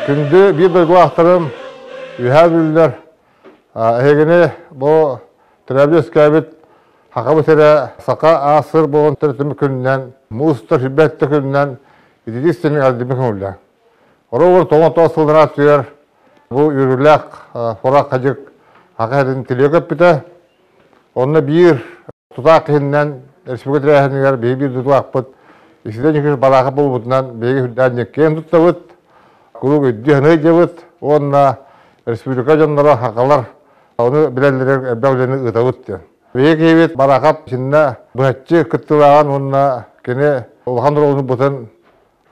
Күнді bir duygu aktarım, üher bilirler. Egene bu Trabzon skabit hakabı tere saka asır boğun tertimi künden, muğustur hibbette künden, ididik senin aldimi künden. Orada toğun toğsıldan atıyor, bu yürürlük, forak kacık, hakikaten tiliyokat bite. Onunla bir tutak hinden, Respublika Tirahenler bir tutak bit. İkisinden yükür balakı bulbutundan, bir hüdden yekken tuttavut. Kulu güddüğünü cevit, onunla Respublika canları hakalar, onu bilenlerin ebevlerini ıtavut diyor. Büyük evit barakap içinde bıhatçı kıttılağın onunla kene olağandır onu butun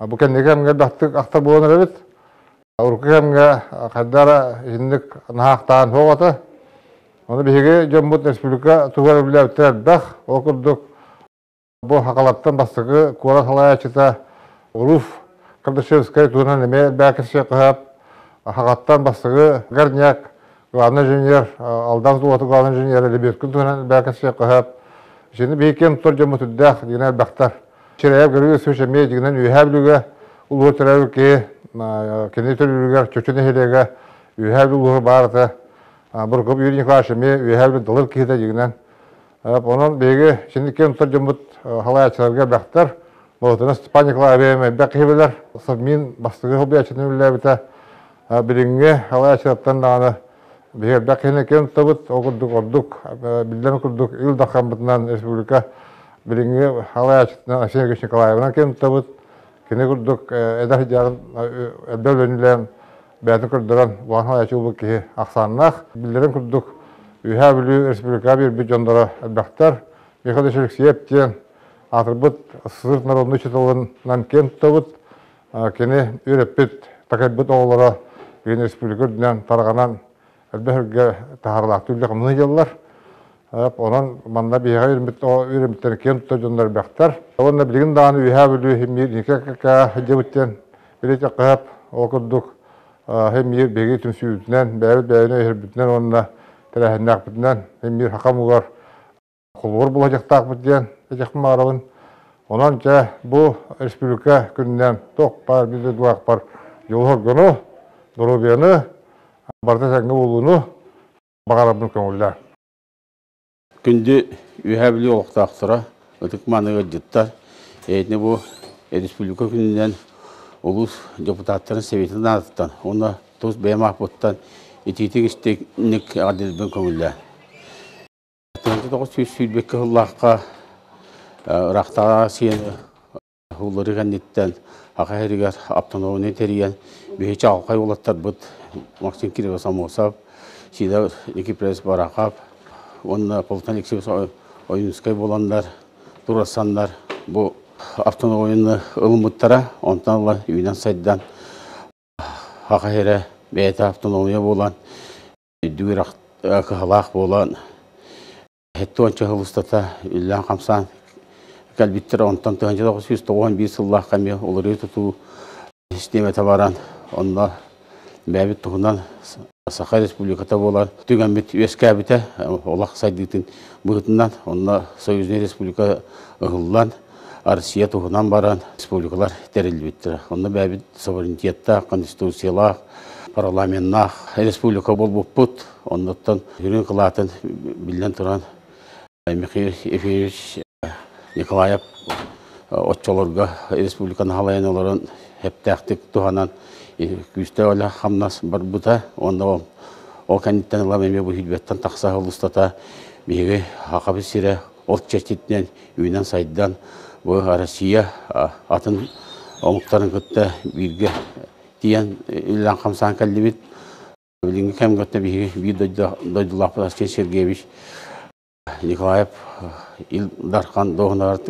bu kendine kemge baktık aktar bulanır evet. Urku kemge kaddara içindik nahaktan hoğatı. Onu bir Cumhuriyet Respublika tuğar bile bitirer bak okurduk. Bu hakalattan bastığı kuara salaya çıta Uruf Kardashevskaya tuğunan eme belki şey kıhap hakattan bastığı Garnyak Главный инженер, алдан суаты главный инженер, лебеткін туынан бәкіс шек қағап. Şimdi bir кен тұр жамы түддәқ дегенер бақтар. Шерәйіп көрігі сөшеме дегенен үйәбілігі, ұлғы түрәуі ке, кені түрілігер, чөчіне хелеге үйәбілі ұлғы барыты. Бір көп үйріне қашыме үйәбілі дылыр кейді дегенен. Onun begi şimdi кен тұр жамы халайатшыларға бақтар. Бұлытына Степаникла әбейме бәк хебелер. Сырмин бастығы хобби әчіні білі біті. Бірінге халайатшылықтан дағаны bir bakayım ki tabut okuduk bilden okuduk il dakamından Respublika birinci halay açtığından aşağı geçen kalayına ki tabut kene okuduk eder hicarın evvelenilen beyazın kurduran bu halay açıldı ki aksanlar bilden okuduk ühe bilü Respublika bir candara baktar bir kadar şirksiyet diyen atribut sırf narodnu çıtılığından ki tabut kene ürepit takibut oğullara yeni Respublika tarağanan Elbette taharlak tüylük mını yıllar. Onun bana bir hayır ürünmütten ken tutucunlar bektar. Onun bilgin dağını üye bölü hem bir nikaka hicabıtten birlikte kıyap okuduk. Hem bir bilgi tüm süyütünden, beyni ehirbütünden onunla telehennak bütünden hem bir hakam uğar kulur bulacaktak bütünden ecek mağarabın. Onunca bu Respublika gününden tok par, bir de duak par yol horgunu, duru biyani Barda senge olduğunu bağırabın köngüller. Күнді үйәбілі олықтақтыра, өтік маңығы жыттар. Әйтіне бұл Республика күнінен ұлыс депутаттарын сәветінің артыттан, оны тұз бәйім ақпыттан ететік істекнік әділбін көңіллер. 1900 сүйілбекке ұллаққа рақтаға сені ұллары ғаннеттен ақа әрігер аптановыны терген бейчі алқай олаттар бұд Максим Кирилл Самосов, Сида Никипрес Барақап, онна Полтан Алексеевич ойынскай боландар, турасандар, бұл автоны ойыны ылымыттара, онтан олар үйінен сайдан Хақайры бәйті автоны ойы болан, дүгір ақығалақ болан, әтті онча ғылыстата үллән қамсан, кәлбиттер онтан 1991 сыллақ қаме олары тұту істеметі баран, онна бәбіт тұғынан Сақай Республиката болар. Түген бет өске әбіті, олақ сайдықтың бұғытынан, онына Союзный Республика ұғылдан, Россия тұғынан баран республикалар тәрелі беттірі. Онына бәбіт суверенитетті, конституциялақ, парламентнақ, республика бол бұппұт, оннаттан үрін қылатын білден тұран Михаил Ефимович Николаев отчаларға республиканы халайын оларын хептәқтік тұғанан күсті олы қамнас бар бұта, онда ол кәнеттен ұлам әме бұл хүлбеттен тақса ұлыстата бейгі ақабы сірі олт чертетінен үйінен сайдан бұл Россия атын оңықтарын күтті бірге дейін үллән қамсан кәлі бет білінгі кәм көтті бейгі дойдылапы Аскен Сергеевич Николаев Илдархан доғынар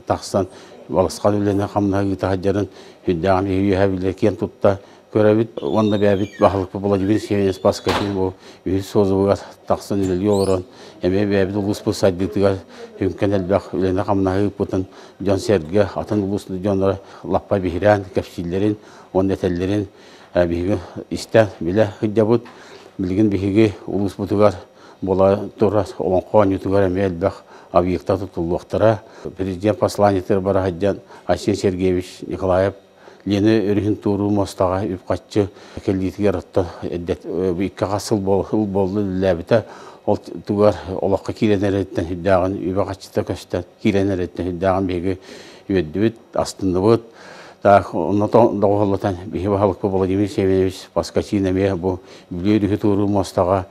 тақсан балысқан үлләне қамна ғыта хаджарын хүддәғам үйәбілер кен тұтта көрәбіт, онда бәбіт бақылықпы бола жібін севенес басқатын бұл үйі созуға тақсын үлі олырын. Әме бәбіт ұлыс бұл сайдықтыға хүмкен әлбәқ үләне қамна ғып бұтын жон сәргі атын ұлысты жонлары лаппа бейірән, кәпсилерін, онда тәллерін бейгі істән білі хүддә бұд. Білген бейгі ұлыс бұтығар бола тұрас оңқуан ютығар әме әлбәқ объекта тұтылуқтара. Президент посланниктер бара хаджан Асен Сергеевич Николаев Yeni örühün tuğru mostağa üpqatçı kelliyeti yarattı. Bu iki qasıl boldu lәбіті. Ол тугар олаққа киленереттен хүддағын, үбақатчыта көстен киленереттен хүддағын бегі үйеддібіт, астынды бұд. Оны доғылытан бейі бағалық бұл Владимир Семенович Паскачина мея бұл бүлі үріхі туғыру мостаға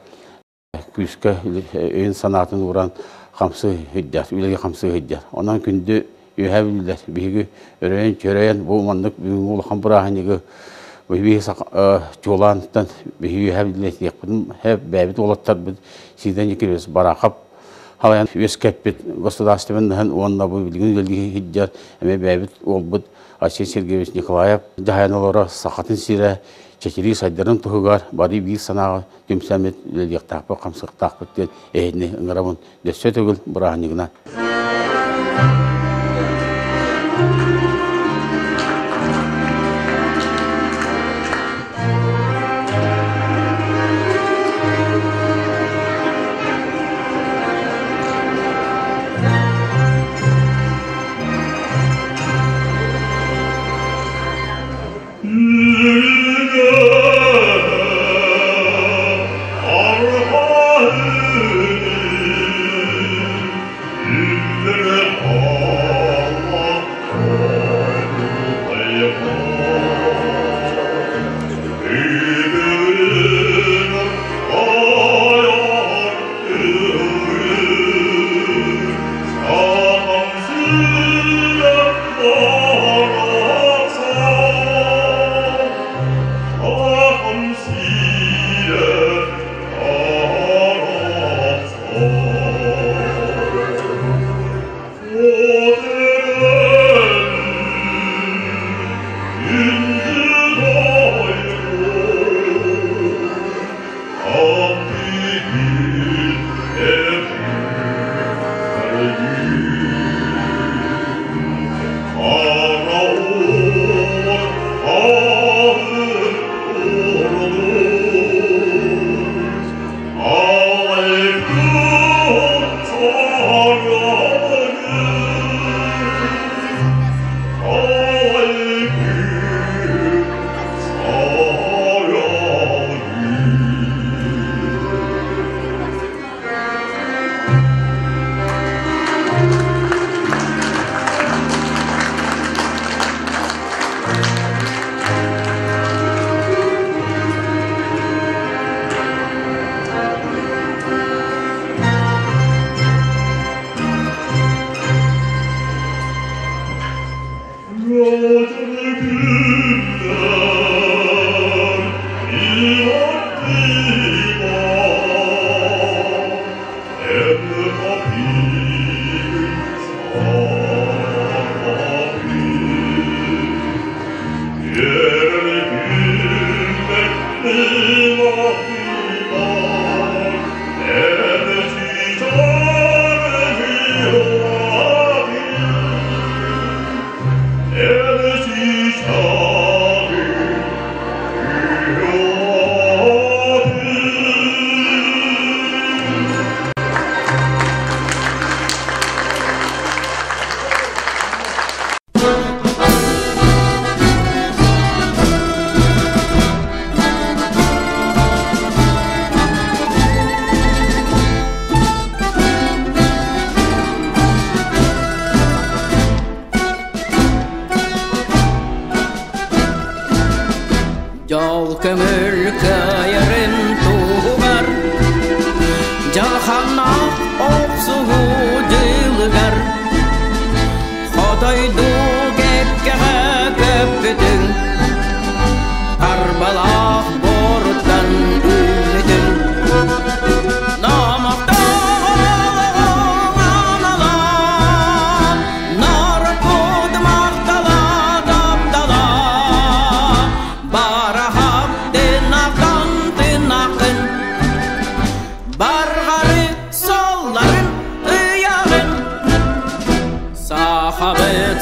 күскі өйін санатын ұран қамсы хүддәр, үйлеге қамсы хүддәр. Онан күнді үйә білдер, бейгі өрейін, көрейін бұл мандық бүгін ұлыққан бұрағын егі бейгі жоланттан бейгі үйә білдер екпідім, бәбіт олаттар біз сиден екербіз барақап, халаян өз кәппет государственныхын онына бұл білген өлге хүддәр, әме бәбіт ол бұд Арсений Сергеевич Николаев жайаналары сақатын сирә чечери сайдарын тұғығар бары бір санаға дүмсәмет өлдек тақпы, қамсық тақпыттен әйіне ұңырамын дөссө төгіл бұрағынығына.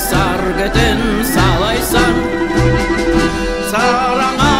Sargıtın salaysan sarana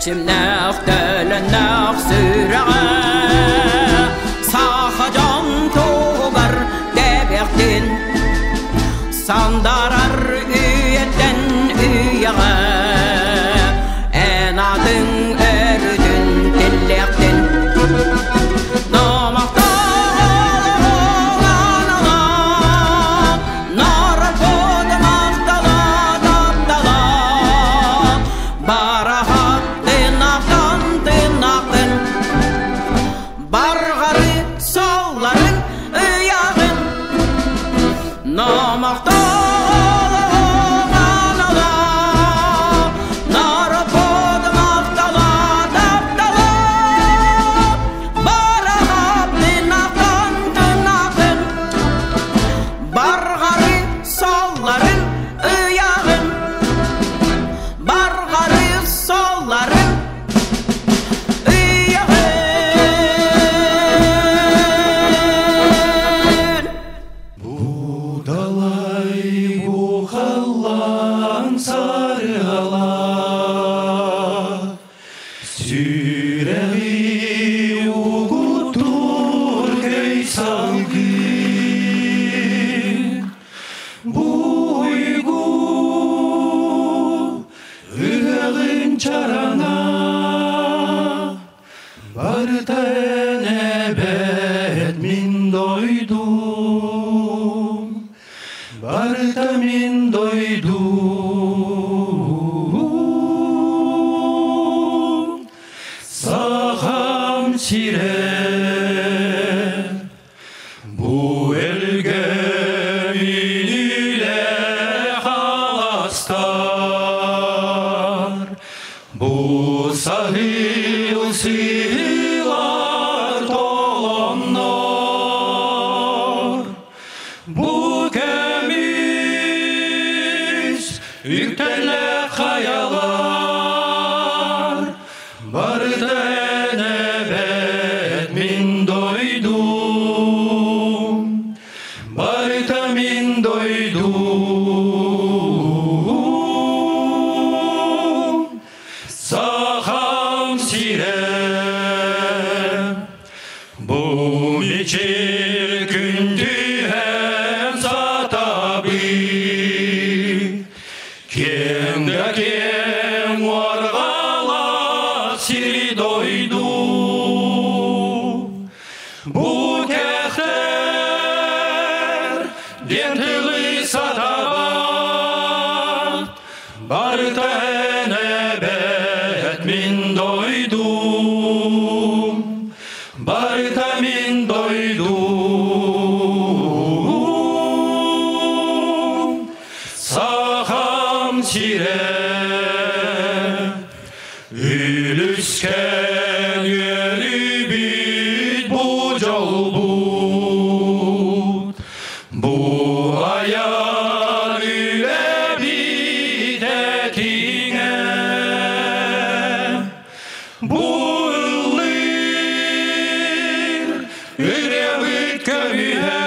Çimnaq dölünaq sürağa Sahacan toğubar debektin Sandarar üyetten üyağa En adın ördün dillektin Namakta ağlana Narar kodamak dala dapdala Barahat dinaktan dinaktin Bargarı solların üyağın Namakta Süreği uğutur köy salgı Buygu ığığın çarana Barda nebet min doydum Barda min doydum Sirer bu elge minüle halastar Bu sahil sihilar dolanlar Bu kemiz yüktenle hayalar Barda min doydum Barda min doydum Saham sirem Bu miçil gündü hem satabi Kimde kim vargala siri doydum Bu kehter dentili satabat Barda nebet min doydum Barda min doydum Saham sire Ülüsken yönü bit bu colbut Bu ayar üle bit etine Bu ıllir ürevit köyhe